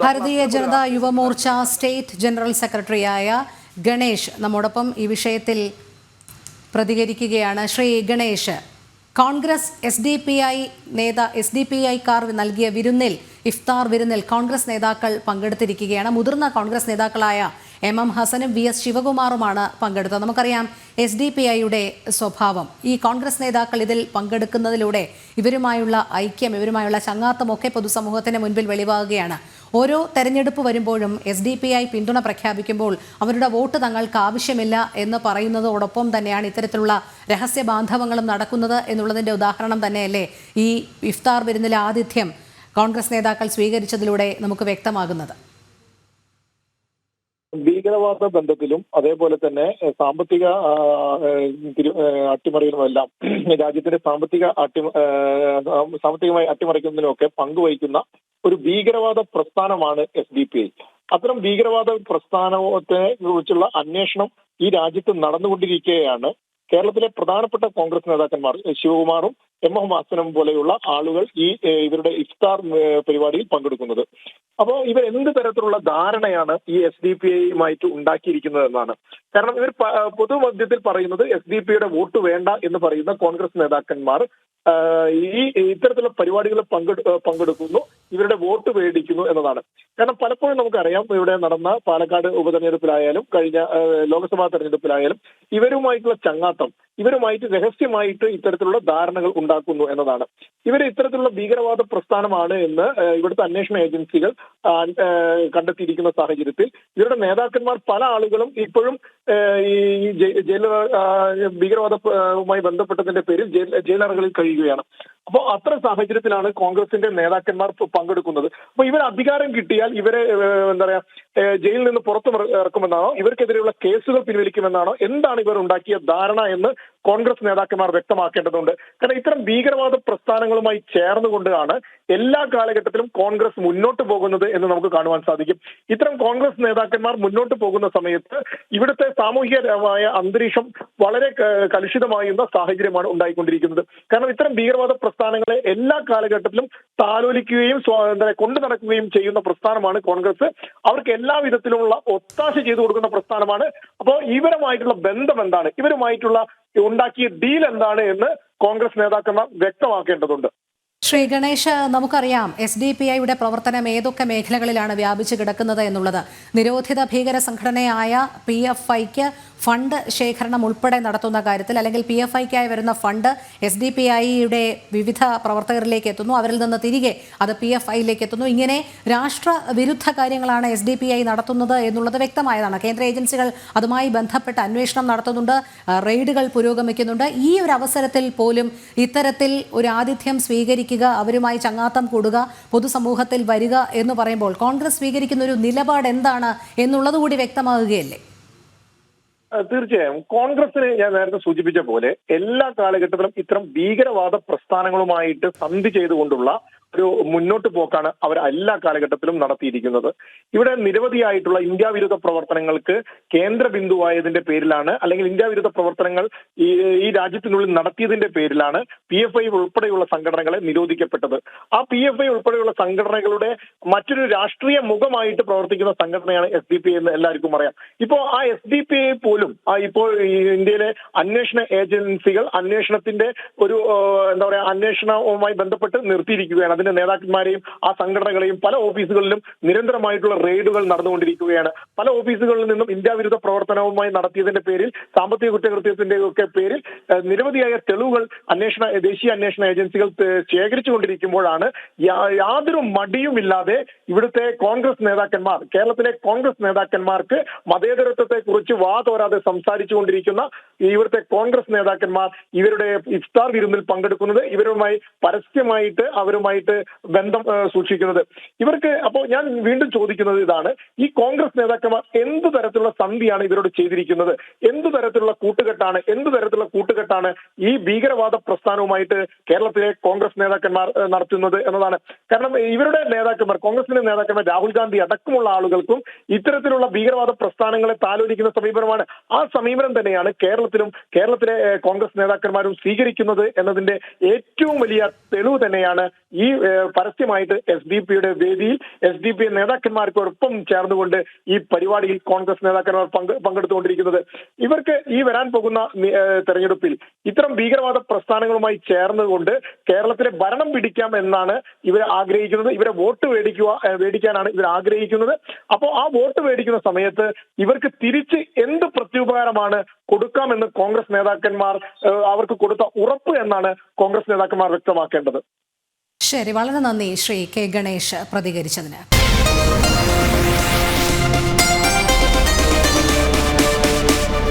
Bharatiya Janata Yuva Morcha state general സെക്രട്ടറിയായ ഗണേഷ് നമ്മോടൊപ്പം ഈ വിഷയത്തിൽ പ്രതികരിക്കുകയാണ്. Shri Ganesh, Congress S D P ഐക്കാർ നൽകിയ വിരുന്നിൽ, ഇഫ്താർ വിരുന്നിൽ കോൺഗ്രസ് നേതാക്കൾ പങ്കെടുത്തിരിക്കുകയാണ്. മുതിർന്ന കോൺഗ്രസ് നേതാക്കളായ എം ഹസനും VS ശിവകുമാറുമാണ് പങ്കെടുത്തത്. നമുക്കറിയാം SDPIയുടെ സ്വഭാവം. ഈ കോൺഗ്രസ് നേതാക്കൾ ഇതിൽ പങ്കെടുക്കുന്നതിലൂടെ ഇവരുമായുള്ള ഐക്യം, ഇവരുമായുള്ള ചങ്ങാത്തമൊക്കെ പൊതുസമൂഹത്തിന് മുൻപിൽ വെളിവാകുകയാണ്. ഓരോ തെരഞ്ഞെടുപ്പ് വരുമ്പോഴും SDPI പിന്തുണ പ്രഖ്യാപിക്കുമ്പോൾ അവരുടെ വോട്ട് തങ്ങൾക്ക് ആവശ്യമില്ല എന്ന് പറയുന്നതോടൊപ്പം തന്നെയാണ് ഇത്തരത്തിലുള്ള രഹസ്യ ബാന്ധവങ്ങളും നടക്കുന്നത് എന്നുള്ളതിൻ്റെ ഉദാഹരണം തന്നെയല്ലേ ഈ ഇഫ്താർ വിരുന്നിലെ ആതിഥ്യം കോൺഗ്രസ് നേതാക്കൾ സ്വീകരിച്ചതിലൂടെ നമുക്ക് വ്യക്തമാകുന്നത്. ഭീകരവാദ ബന്ധത്തിലും അതേപോലെ തന്നെ സാമ്പത്തിക അട്ടിമറിയിലുമെല്ലാം രാജ്യത്തിന്റെ സാമ്പത്തികമായി അട്ടിമറിക്കുന്നതിനുമൊക്കെ പങ്കുവഹിക്കുന്ന ഒരു ഭീകരവാദ പ്രസ്ഥാനമാണ് SDPI. അത്തരം ഭീകരവാദ പ്രസ്ഥാനത്തെ കുറിച്ചുള്ള അന്വേഷണം ഈ രാജ്യത്ത് നടന്നുകൊണ്ടിരിക്കുകയാണ്. കേരളത്തിലെ പ്രധാനപ്പെട്ട കോൺഗ്രസ് നേതാക്കന്മാർ ശിവകുമാറും എം ഹസനും പോലെയുള്ള ആളുകൾ ഇവരുടെ ഇഫ്താർ പരിപാടിയിൽ പങ്കെടുക്കുന്നത്. അപ്പോൾ ഇവർ എന്ത് തരത്തിലുള്ള ധാരണയാണ് ഈ SDPIയുമായിട്ട് ഉണ്ടാക്കിയിരിക്കുന്നത് എന്നാണ്. കാരണം ഇവർ പൊതുമധ്യത്തിൽ പറയുന്നത് SDPIയുടെ വോട്ട് വേണ്ട എന്ന് പറയുന്ന കോൺഗ്രസ് നേതാക്കന്മാർ ഇത്തരത്തിലുള്ള പരിപാടികളിൽ പങ്കെടുക്കുന്നു, ഇവരുടെ വോട്ട് മേടിക്കുന്നു എന്നതാണ്. കാരണം പലപ്പോഴും നമുക്കറിയാം, ഇവിടെ നടന്ന പാലക്കാട് ഉപതെരഞ്ഞെടുപ്പിലായാലും കഴിഞ്ഞ ലോക്സഭാ തെരഞ്ഞെടുപ്പിലായാലും ഇവരുമായിട്ടുള്ള ചങ്ങാത്തം, ഇവരുമായിട്ട് രഹസ്യമായിട്ട് ഇത്തരത്തിലുള്ള ധാരണകൾ ഉണ്ടാക്കുന്നു എന്നതാണ്. ഇവർ ഇത്തരത്തിലുള്ള ഭീകരവാദ പ്രസ്ഥാനമാണ് എന്ന് ഇവിടുത്തെ അന്വേഷണ ഏജൻസികൾ കണ്ടെത്തിയിരിക്കുന്ന സാഹചര്യത്തിൽ ഇവരുടെ നേതാക്കന്മാർ പല ആളുകളും ഇപ്പോഴും ഈ ഭീകരവാദവുമായി ബന്ധപ്പെട്ടതിന്റെ പേരിൽ ജയിലറകളിൽ കഴിയുകയാണ്. അപ്പോൾ അത്തരം സാഹചര്യത്തിലാണ് കോൺഗ്രസിന്റെ നേതാക്കന്മാർ പങ്കെടുക്കുന്നത്. അപ്പൊ ഇവർ അധികാരം കിട്ടിയാൽ ഇവരെ എന്താ പറയാ ജയിലിൽ നിന്ന് പുറത്തു ഇറക്കുമെന്നാണോ, ഇവർക്കെതിരെയുള്ള കേസുകൾ പിൻവലിക്കുമെന്നാണോ, എന്താണ് ഇവർ ഉണ്ടാക്കിയ ധാരണ എന്ന് കോൺഗ്രസ് നേതാക്കന്മാർ വ്യക്തമാക്കേണ്ടതുണ്ട്. കാരണം ഇത്തരം ഭീകരവാദ പ്രസ്ഥാനങ്ങളുമായി ചേർന്നുകൊണ്ടാണ് എല്ലാ കാലഘട്ടത്തിലും കോൺഗ്രസ് മുന്നോട്ട് പോകുന്നത് എന്ന് നമുക്ക് കാണുവാൻ സാധിക്കും. ഇത്തരം കോൺഗ്രസ് നേതാക്കന്മാർ മുന്നോട്ട് പോകുന്ന സമയത്ത് ഇവിടുത്തെ സാമൂഹികമായ അന്തരീക്ഷം വളരെ കലുഷിതമാകുന്ന സാഹചര്യമാണ് ഉണ്ടായിക്കൊണ്ടിരിക്കുന്നത്. കാരണം ഇത്തരം ഭീകരവാദ പ്രസ്ഥാനങ്ങളെ എല്ലാ കാലഘട്ടത്തിലും താലോലിക്കുകയും കൊണ്ടു നടക്കുകയും ചെയ്യുന്ന പ്രസ്ഥാനമാണ് കോൺഗ്രസ്. അവർക്ക് എല്ലാ വിധത്തിലുമുള്ള ഒത്താശ ചെയ്തു കൊടുക്കുന്ന പ്രസ്ഥാനമാണ്. അപ്പോൾ ഇവരുമായിട്ടുള്ള ബന്ധം എന്താണ്, ഇവരുമായിട്ടുള്ള ഉണ്ടാക്കിയ ഡീൽ എന്താണ് എന്ന് കോൺഗ്രസ് നേതാക്കന്മാർ വ്യക്തമാക്കേണ്ടതുണ്ട്. ശ്രീ ഗണേഷ്, നമുക്കറിയാം SDPIയുടെ പ്രവർത്തനം ഏതൊക്കെ മേഖലകളിലാണ് വ്യാപിച്ചു കിടക്കുന്നത് എന്നുള്ളത്. നിരോധിത ഭീകര സംഘടനയായ PFIക്ക് ഫണ്ട് ശേഖരണം ഉൾപ്പെടെ നടത്തുന്ന കാര്യത്തിൽ, അല്ലെങ്കിൽ PFIക്കായി വരുന്ന ഫണ്ട് SDPIയുടെ വിവിധ പ്രവർത്തകരിലേക്ക് എത്തുന്നു, അവരിൽ നിന്ന് തിരികെ അത് PFIയിലേക്ക് എത്തുന്നു. ഇങ്ങനെ രാഷ്ട്രവിരുദ്ധ കാര്യങ്ങളാണ് SDPI നടത്തുന്നത് എന്നുള്ളത് വ്യക്തമായതാണ്. കേന്ദ്ര ഏജൻസികൾ അതുമായി ബന്ധപ്പെട്ട് അന്വേഷണം നടത്തുന്നുണ്ട്, റെയ്ഡുകൾ പുരോഗമിക്കുന്നുണ്ട്. ഈ ഒരു അവസരത്തിൽ പോലും ഇത്തരത്തിൽ ഒരു ആതിഥ്യം സ്വീകരിക്കുക, അവരുമായി ചങ്ങാത്തം കൂടുക, പൊതുസമൂഹത്തിൽ വരിക എന്ന് പറയുമ്പോൾ കോൺഗ്രസ് സ്വീകരിക്കുന്ന ഒരു നിലപാട് എന്താണ് എന്നുള്ളത് കൂടി വ്യക്തമാകുകയല്ലേ? തീർച്ചയായും കോൺഗ്രസിന് ഞാൻ നേരത്തെ സൂചിപ്പിച്ച പോലെ എല്ലാ കാലഘട്ടത്തിലും ഇത്തരം ഭീകരവാദ പ്രസ്ഥാനങ്ങളുമായിട്ട് സന്ധി ചെയ്തുകൊണ്ടുള്ള ഒരു മുന്നോട്ട് പോക്കാണ് അവർ എല്ലാ കാലഘട്ടത്തിലും നടത്തിയിരിക്കുന്നത്. ഇവിടെ നിരവധിയായിട്ടുള്ള ഇന്ത്യ വിരുദ്ധ പ്രവർത്തനങ്ങൾക്ക് കേന്ദ്ര ബിന്ദുവായതിന്റെ പേരിലാണ്, അല്ലെങ്കിൽ ഇന്ത്യ വിരുദ്ധ പ്രവർത്തനങ്ങൾ ഈ രാജ്യത്തിനുള്ളിൽ നടത്തിയതിന്റെ പേരിലാണ് PFI ഉൾപ്പെടെയുള്ള സംഘടനകളെ നിരോധിക്കപ്പെട്ടത്. ആ PFI ഉൾപ്പെടെയുള്ള സംഘടനകളുടെ മറ്റൊരു രാഷ്ട്രീയ മുഖമായിട്ട് പ്രവർത്തിക്കുന്ന സംഘടനയാണ് SDPI എന്ന് എല്ലാവർക്കും അറിയാം. ഇപ്പോൾ ആ SDPI പോലും ഇപ്പോൾ ഇന്ത്യയിലെ അന്വേഷണ ഏജൻസികൾ അന്വേഷണത്തിന്റെ ഒരു എന്താ പറയാ അന്വേഷണവുമായി ബന്ധപ്പെട്ട് നിർത്തിയിരിക്കുകയാണ്. അതിന്റെ നേതാക്കന്മാരെയും ആ സംഘടനകളെയും പല ഓഫീസുകളിലും നിരന്തരമായിട്ടുള്ള റെയ്ഡുകൾ നടന്നുകൊണ്ടിരിക്കുകയാണ്. പല ഓഫീസുകളിൽ നിന്നും ഇന്ത്യ വിരുദ്ധ പ്രവർത്തനവുമായി നടത്തിയതിന്റെ പേരിൽ, സാമ്പത്തിക കുറ്റകൃത്യത്തിന്റെ ഒക്കെ പേരിൽ നിരവധിയായ തെളിവുകൾ ദേശീയ അന്വേഷണ ഏജൻസികൾ ശേഖരിച്ചുകൊണ്ടിരിക്കുമ്പോഴാണ് യാതൊരു മടിയുമില്ലാതെ ഇവിടുത്തെ കോൺഗ്രസ് നേതാക്കന്മാർ, കേരളത്തിലെ കോൺഗ്രസ് നേതാക്കന്മാർക്ക് മതേതരത്വത്തെ കുറിച്ച് വാതോരാതെ സംസാരിച്ചുകൊണ്ടിരിക്കുന്ന ഇവിടുത്തെ കോൺഗ്രസ് നേതാക്കന്മാർ ഇവരുടെ ഇഫ്താർ വിരുന്നിൽ പങ്കെടുക്കുന്നത്, ഇവരുമായി പരസ്യമായിട്ട് അവരുമായിട്ട് ബന്ധം സൂക്ഷിക്കുന്നത്. ഇവർക്ക് അപ്പോൾ ഞാൻ വീണ്ടും ചോദിക്കുന്നത് ഇതാണ്, ഈ കോൺഗ്രസ് നേതാക്കന്മാർ എന്ത് തരത്തിലുള്ള സന്ധിയാണ് ഇവരോട് ചെയ്തിരിക്കുന്നത്? എന്ത് തരത്തിലുള്ള കൂട്ടുകെട്ടാണ് ഈ ഭീകരവാദ പ്രസ്ഥാനവുമായിട്ട് കേരളത്തിലെ കോൺഗ്രസ് നേതാക്കന്മാർ നടത്തുന്നത് എന്നതാണ്. കാരണം ഇവരുടെ നേതാക്കന്മാർ, കോൺഗ്രസിന്റെ നേതാക്കന്മാർ രാഹുൽ ഗാന്ധി അടക്കമുള്ള ആളുകൾക്കും ഇത്തരത്തിലുള്ള ഭീകരവാദ പ്രസ്ഥാനങ്ങളെ താലോലിക്കുന്ന സമീപനമാണ്. ആ സമീപനം തന്നെയാണ് കേരളത്തിലെ കോൺഗ്രസ് നേതാക്കന്മാരും സ്വീകരിക്കുന്നത് എന്നതിന്റെ ഏറ്റവും വലിയ തെളിവ് തന്നെയാണ് ഈ പരസ്യമായിട്ട് SDP വേദിയിൽ SDP നേതാക്കന്മാർക്കൊപ്പം ചേർന്നുകൊണ്ട് ഈ പരിപാടിയിൽ കോൺഗ്രസ് നേതാക്കന്മാർ പങ്കെടുത്തുകൊണ്ടിരിക്കുന്നത്. ഇവർക്ക് ഈ വരാൻ പോകുന്ന തെരഞ്ഞെടുപ്പിൽ ഇത്തരം ഭീകരവാദ പ്രസ്ഥാനങ്ങളുമായി ചേർന്നുകൊണ്ട് കേരളത്തിലെ ഭരണം പിടിക്കാം എന്നാണ് ഇവർ ആഗ്രഹിക്കുന്നത്. ഇവരെ വോട്ട് മേടിക്കാനാണ് ഇവർ ആഗ്രഹിക്കുന്നത്. അപ്പോൾ ആ വോട്ട് മേടിക്കുന്ന സമയത്ത് ഇവർക്ക് തിരിച്ച് എന്ത് പ്രത്യുപകാരമാണ് കൊടുക്കാമെന്ന് കോൺഗ്രസ് നേതാക്കന്മാർ അവർക്ക് കൊടുത്ത ഉറപ്പ് എന്നാണ് കോൺഗ്രസ് നേതാക്കന്മാർ വ്യക്തമാക്കേണ്ടത്. ശരി, വളരെ നന്ദി ശ്രീ കെ ഗണേഷ് പ്രതികരിച്ചതിന്.